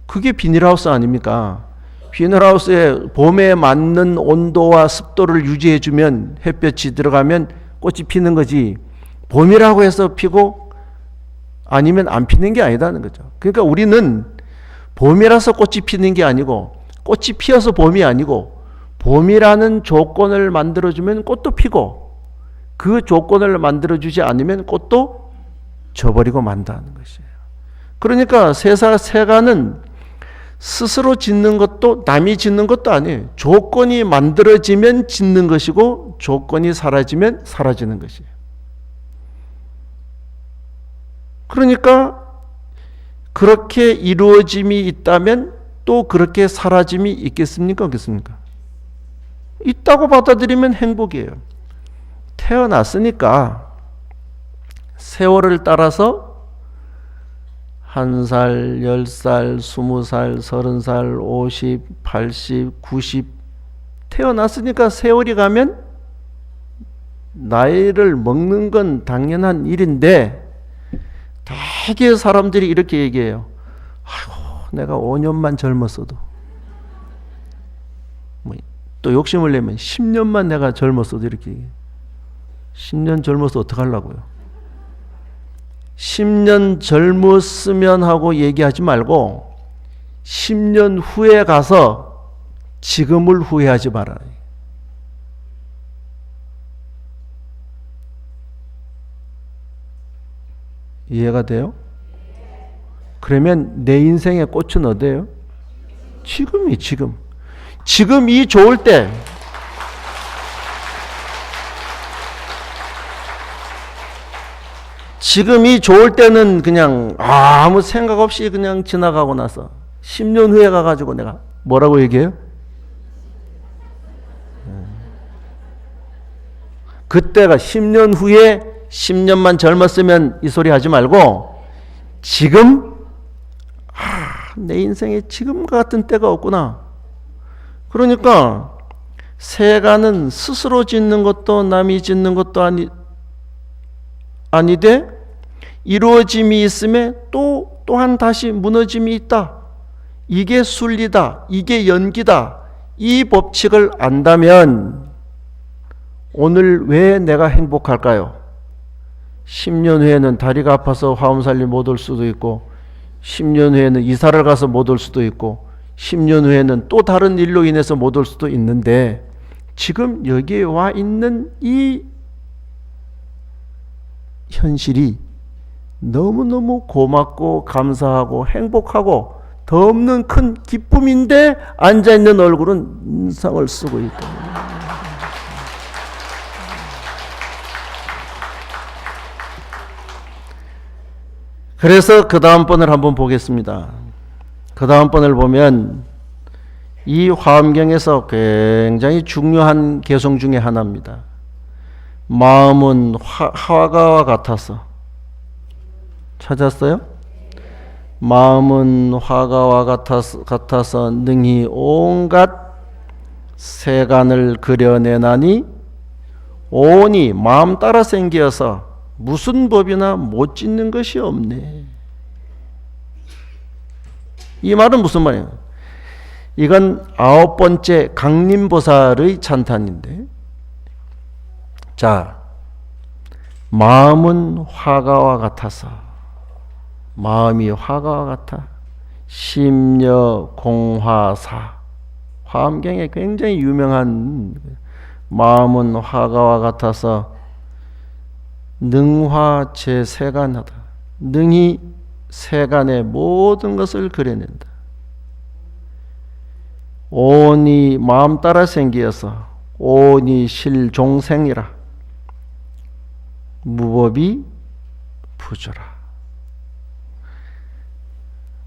그게 비닐하우스 아닙니까? 비닐하우스에 봄에 맞는 온도와 습도를 유지해주면, 햇볕이 들어가면 꽃이 피는 거지, 봄이라고 해서 피고 아니면 안 피는 게 아니다는 거죠. 그러니까 우리는 봄이라서 꽃이 피는 게 아니고 꽃이 피어서 봄이 아니고 봄이라는 조건을 만들어주면 꽃도 피고 그 조건을 만들어주지 않으면 꽃도 져버리고 만다는 것이에요. 그러니까 세간은 스스로 짓는 것도 남이 짓는 것도 아니에요. 조건이 만들어지면 짓는 것이고 조건이 사라지면 사라지는 것이에요. 그러니까 그렇게 이루어짐이 있다면 또 그렇게 사라짐이 있겠습니까? 없겠습니까? 있다고 받아들이면 행복이에요. 태어났으니까 세월을 따라서 1살, 10살, 20살, 30살, 50, 80, 90 태어났으니까 세월이 가면 나이를 먹는 건 당연한 일인데 되게 사람들이 이렇게 얘기해요. 아이고, 내가 5년만 젊었어도, 또 욕심을 내면 10년만 내가 젊었어도 이렇게 얘기해요. 10년 젊어서 어떡하려고요? 10년 젊었으면 하고 얘기하지 말고 10년 후에 가서 지금을 후회하지 말아요. 이해가 돼요? 그러면 내 인생의 꽃은 어디예요? 지금이 지금. 지금이 좋을 때, 지금이 좋을 때는 그냥 아무 생각 없이 그냥 지나가고 나서 10년 후에 가가지고 내가 뭐라고 얘기해요? 그때가 10년 후에 10년만 젊었으면 이 소리 하지 말고 지금, 내 인생에 지금과 같은 때가 없구나. 그러니까 세간은 스스로 짓는 것도 남이 짓는 것도 아니되 이루어짐이 있음에 또한 다시 무너짐이 있다. 이게 순리다. 이게 연기다. 이 법칙을 안다면 오늘 왜 내가 행복할까요? 10년 후에는 다리가 아파서 화엄살리 못 올 수도 있고 10년 후에는 이사를 가서 못 올 수도 있고 10년 후에는 또 다른 일로 인해서 못 올 수도 있는데 지금 여기에 와 있는 이 현실이 너무너무 고맙고 감사하고 행복하고 더 없는 큰 기쁨인데 앉아있는 얼굴은 인상을 쓰고 있다. 그래서 그 다음번을 한번 보겠습니다. 그 다음번을 보면 이 화엄경에서 굉장히 중요한 개성 중에 하나입니다. 마음은 화가와 같아서. 찾았어요? 마음은 화가와 같아서 능히 온갖 세간을 그려내나니 온이 마음 따라 생겨서 무슨 법이나 못 짓는 것이 없네. 이 말은 무슨 말이에요? 이건 9번째 강림보살의 찬탄인데, 자, 마음은 화가와 같아서, 마음이 화가와 같아. 심려 공화사, 화엄경에 굉장히 유명한, 마음은 화가와 같아서 능화 제세간하다. 능히 세간의 모든 것을 그려낸다. 온이 마음 따라 생기어서 온이 실종생이라. 무법이 부조라.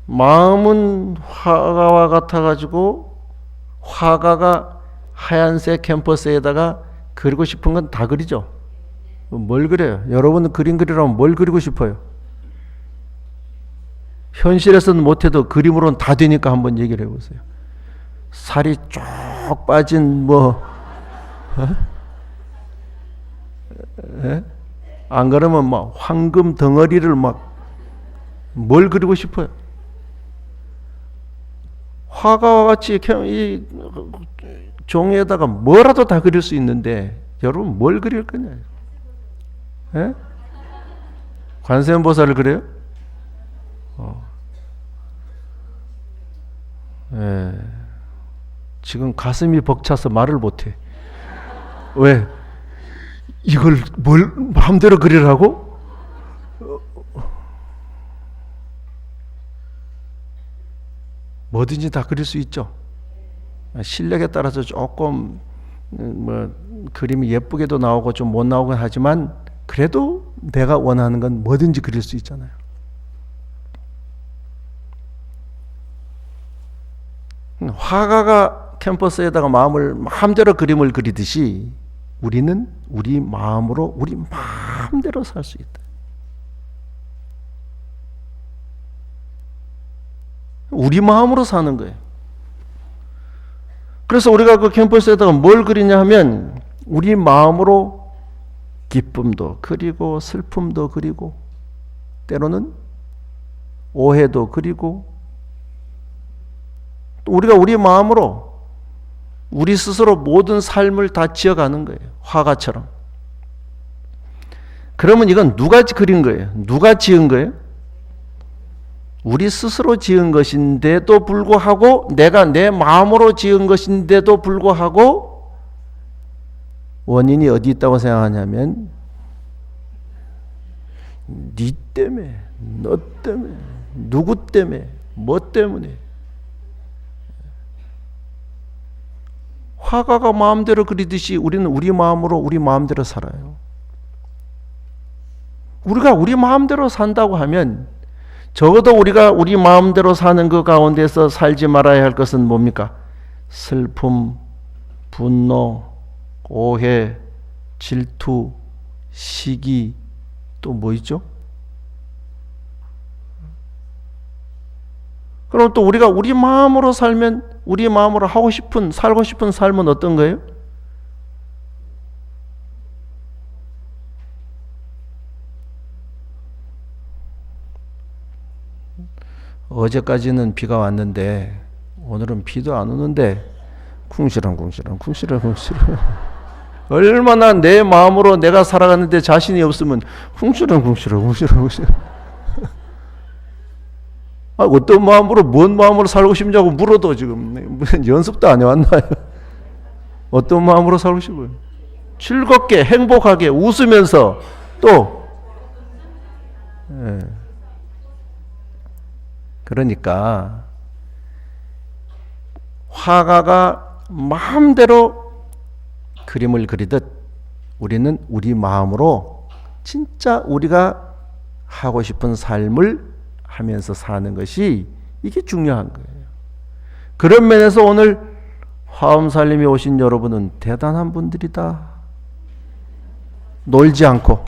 마음은 화가와 같아가지고 화가가 하얀색 캔버스에다가 그리고 싶은 건 다 그리죠. 뭘 그려요? 여러분은 그림 그리라면 뭘 그리고 싶어요? 현실에서는 못해도 그림으로는 다 되니까 한번 얘기를 해보세요. 살이 쭉 빠진 안 그러면 막 황금 덩어리를 막 뭘 그리고 싶어요? 화가와 같이 이 종이에다가 뭐라도 다 그릴 수 있는데 여러분 뭘 그릴 거냐? 관세음보살을 그려요? 지금 가슴이 벅차서 말을 못해. 왜? 이걸 뭘 마음대로 그리라고? 뭐든지 다 그릴 수 있죠. 실력에 따라서 조금 그림이 예쁘게도 나오고 좀 못 나오긴 하지만 그래도 내가 원하는 건 뭐든지 그릴 수 있잖아요. 화가가 캔버스에다가 마음대로 그림을 그리듯이 우리는 우리 마음으로 우리 마음대로 살 수 있다. 우리 마음으로 사는 거예요. 그래서 우리가 그 캔버스에다가 뭘 그리냐 하면 우리 마음으로 기쁨도 그리고 슬픔도 그리고 때로는 오해도 그리고 또 우리가 우리 마음으로 우리 스스로 모든 삶을 다 지어가는 거예요. 화가처럼. 그러면 이건 누가 그린 거예요? 누가 지은 거예요? 우리 스스로 지은 것인데도 불구하고 내가 내 마음으로 지은 것인데도 불구하고 원인이 어디 있다고 생각하냐면 네 때문에, 너 때문에, 누구 때문에, 뭐 때문에. 화가가 마음대로 그리듯이 우리는 우리 마음으로 우리 마음대로 살아요. 우리가 우리 마음대로 산다고 하면 적어도 우리가 우리 마음대로 사는 그 가운데서 살지 말아야 할 것은 뭡니까? 슬픔, 분노, 오해, 질투, 시기, 또 뭐 있죠? 그럼 또 우리가 우리 마음으로 살면 우리 마음으로 살고 싶은 삶은 어떤 거예요? 어제까지는 비가 왔는데 오늘은 비도 안 오는데 쿵시렁 얼마나 내 마음으로 내가 살아가는데 자신이 없으면 쿵시렁 어떤 마음으로 뭔 마음으로 살고 싶냐고 물어도 지금 무슨 연습도 안 해왔나요? 어떤 마음으로 살고 싶어요? 즐겁게 행복하게 웃으면서 또 그러니까 화가가 마음대로 그림을 그리듯 우리는 우리 마음으로 진짜 우리가 하고 싶은 삶을 하면서 사는 것이 이게 중요한 거예요. 그런 면에서 오늘 화엄살림에 오신 여러분은 대단한 분들이다. 놀지 않고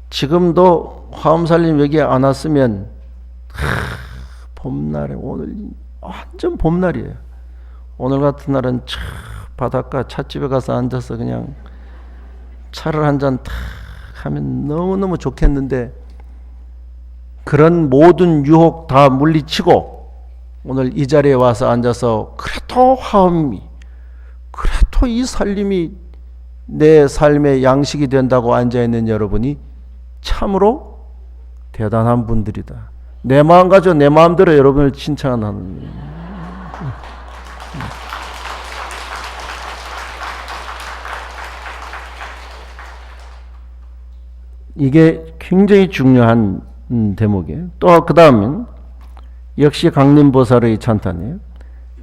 지금도 화엄살림 여기에 안 왔으면 봄날에 오늘 완전 봄날이에요. 오늘 같은 날은 바닷가 찻집에 가서 앉아서 그냥 차를 한 잔 탁 하면 너무너무 좋겠는데 그런 모든 유혹 다 물리치고 오늘 이 자리에 와서 앉아서 그래도 화엄이 그래도 이 살림이 내 삶의 양식이 된다고 앉아있는 여러분이 참으로 대단한 분들이다. 내 마음 가지고 내 마음대로 여러분을 칭찬하는 거예요. 이게 굉장히 중요한 대목이에요. 또 그 다음은 역시 강림보살의 찬탄이에요.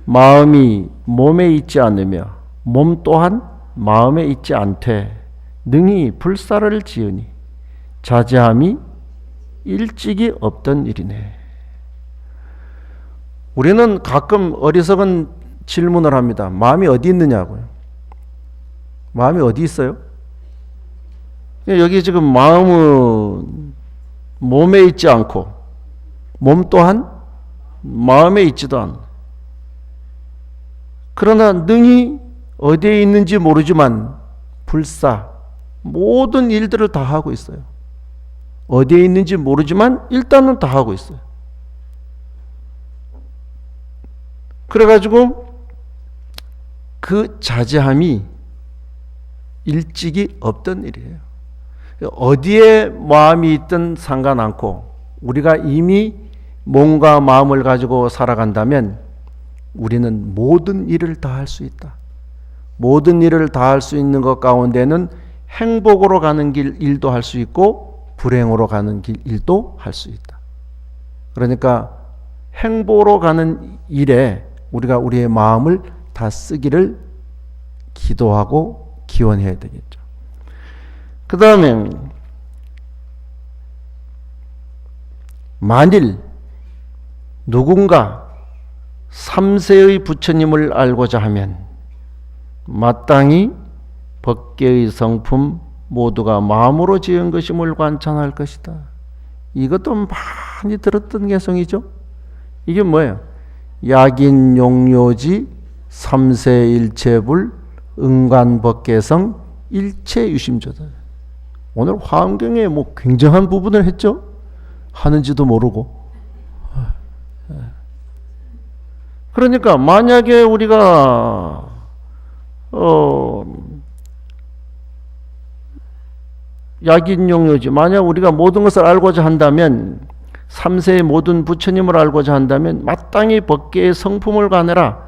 마음이 몸에 있지 않으며 몸 또한 마음에 있지 않되 능히 불사를 지으니 자제함이 일찍이 없던 일이네. 우리는 가끔 어리석은 질문을 합니다. 마음이 어디 있느냐고요. 마음이 어디 있어요? 여기 지금 마음은 몸에 있지 않고 몸 또한 마음에 있지도 않아. 그러나 능히 어디에 있는지 모르지만 불사 모든 일들을 다 하고 있어요. 어디에 있는지 모르지만 일단은 다 하고 있어요. 그래가지고 그 자제함이 일찍이 없던 일이에요. 어디에 마음이 있든 상관않고 우리가 이미 몸과 마음을 가지고 살아간다면 우리는 모든 일을 다 할 수 있다. 모든 일을 다 할 수 있는 것 가운데는 행복으로 가는 일도 할 수 있고 불행으로 가는 일도 할 수 있다. 그러니까 행복으로 가는 일에 우리가 우리의 마음을 다 쓰기를 기도하고 기원해야 되겠죠. 그 다음에 만일 누군가 3세의 부처님을 알고자 하면 마땅히 법계의 성품 모두가 마음으로 지은 것임을 관찬할 것이다. 이것도 많이 들었던 개성이죠. 이게 뭐예요? 약인용료지 3세 일체불 응관법계성 일체유심조다. 오늘 화엄경에 뭐 굉장한 부분을 했죠. 하는지도 모르고. 그러니까 만약에 우리가 약인용료지 만약 우리가 모든 것을 알고자 한다면 3세의 모든 부처님을 알고자 한다면 마땅히 법계의 성품을 관해라.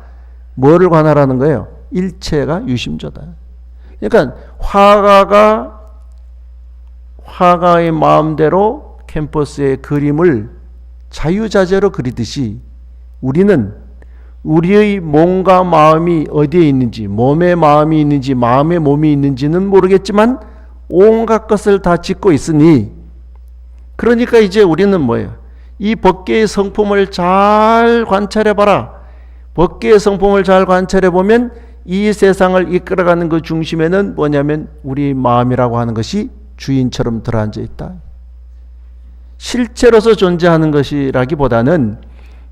뭐를 관하라는 거예요? 일체가 유심조다. 그러니까 화가의 마음대로 캠퍼스의 그림을 자유자재로 그리듯이 우리는 우리의 몸과 마음이 어디에 있는지, 몸에 마음이 있는지 마음에 몸이 있는지는 모르겠지만 온갖 것을 다 짓고 있으니, 그러니까 이제 우리는 뭐예요? 이 법계의 성품을 잘 관찰해봐라. 법계의 성품을 잘 관찰해보면 이 세상을 이끌어가는 그 중심에는 뭐냐면 우리 마음이라고 하는 것이 주인처럼 들어앉아 있다. 실체로서 존재하는 것이라기보다는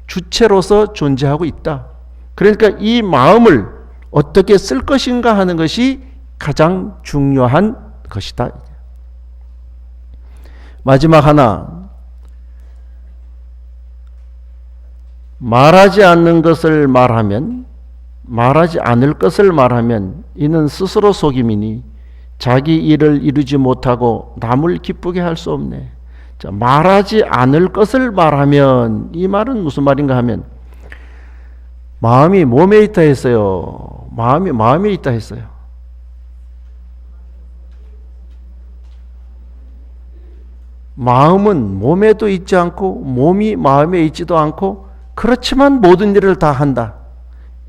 주체로서 존재하고 있다. 그러니까 이 마음을 어떻게 쓸 것인가 하는 것이 가장 중요한 것이다. 마지막 하나, 말하지 않는 것을 말하면, 말하지 않을 것을 말하면 이는 스스로 속임이니 자기 일을 이루지 못하고 남을 기쁘게 할 수 없네. 자, 말하지 않을 것을 말하면, 이 말은 무슨 말인가 하면 마음이 몸에 있다 했어요. 마음에 있다 했어요. 마음은 몸에도 있지 않고 몸이 마음에 있지도 않고 그렇지만 모든 일을 다 한다.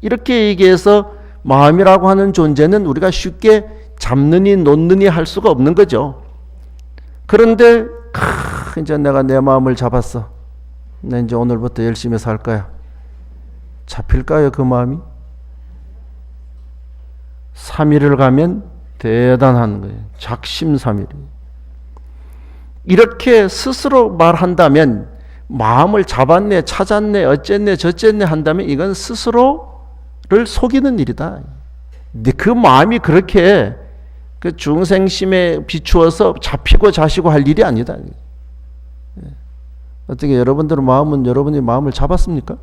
이렇게 얘기해서 마음이라고 하는 존재는 우리가 쉽게 잡느니 놓느니 할 수가 없는 거죠. 그런데 이제 내가 내 마음을 잡았어. 나 이제 오늘부터 열심히 살 거야. 잡힐까요, 그 마음이? 3일을 가면 대단한 거예요. 작심삼일. 이렇게 스스로 말한다면 마음을 잡았네, 찾았네, 어쨌네, 저쨌네 한다면 이건 스스로를 속이는 일이다. 근데 그 마음이 그렇게 그 중생심에 비추어서 잡히고 자시고 할 일이 아니다. 어떻게 여러분들의 마음은 여러분이 마음을 잡았습니까?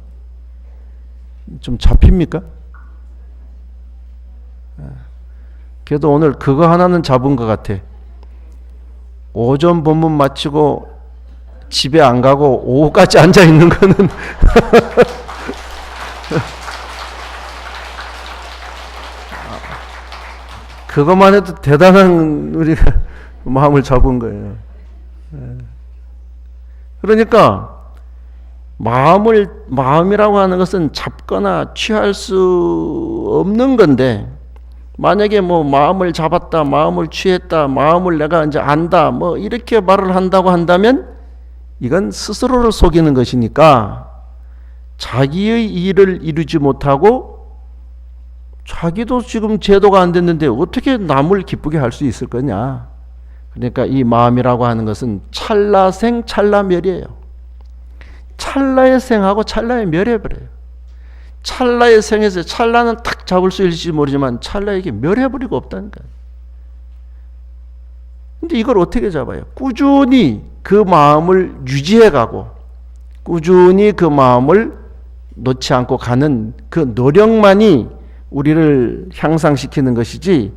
좀 잡힙니까? 그래도 오늘 그거 하나는 잡은 것 같아. 오전 본문 마치고 집에 안 가고 오후까지 앉아 있는 거는 그것만 해도 대단한 우리가 마음을 잡은 거예요. 그러니까 마음이라고 하는 것은 잡거나 취할 수 없는 건데, 만약에 뭐 마음을 잡았다, 마음을 취했다, 마음을 내가 이제 안다, 뭐 이렇게 말을 한다고 한다면 이건 스스로를 속이는 것이니까 자기의 일을 이루지 못하고 자기도 지금 제도가 안 됐는데 어떻게 남을 기쁘게 할 수 있을 거냐. 그러니까 이 마음이라고 하는 것은 찰나생 찰나멸이에요. 찰나의 생하고 찰나의 멸해버려요. 찰나의 생에서 찰나는 탁 잡을 수 있을지 모르지만 찰나에게 멸해버리고 없다는 거예요. 근데 이걸 어떻게 잡아요? 꾸준히 그 마음을 유지해가고 꾸준히 그 마음을 놓지 않고 가는 그 노력만이 우리를 향상시키는 것이지,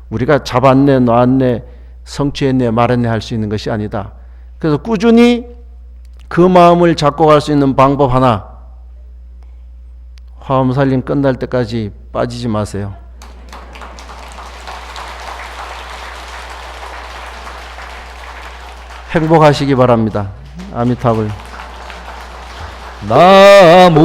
우리가 잡았네, 놨네, 성취했네, 말했네 할 수 있는 것이 아니다. 그래서 꾸준히 그 마음을 잡고 갈 수 있는 방법 하나, 화엄살림 끝날 때까지 빠지지 마세요. 행복하시기 바랍니다. 아미타불. 나무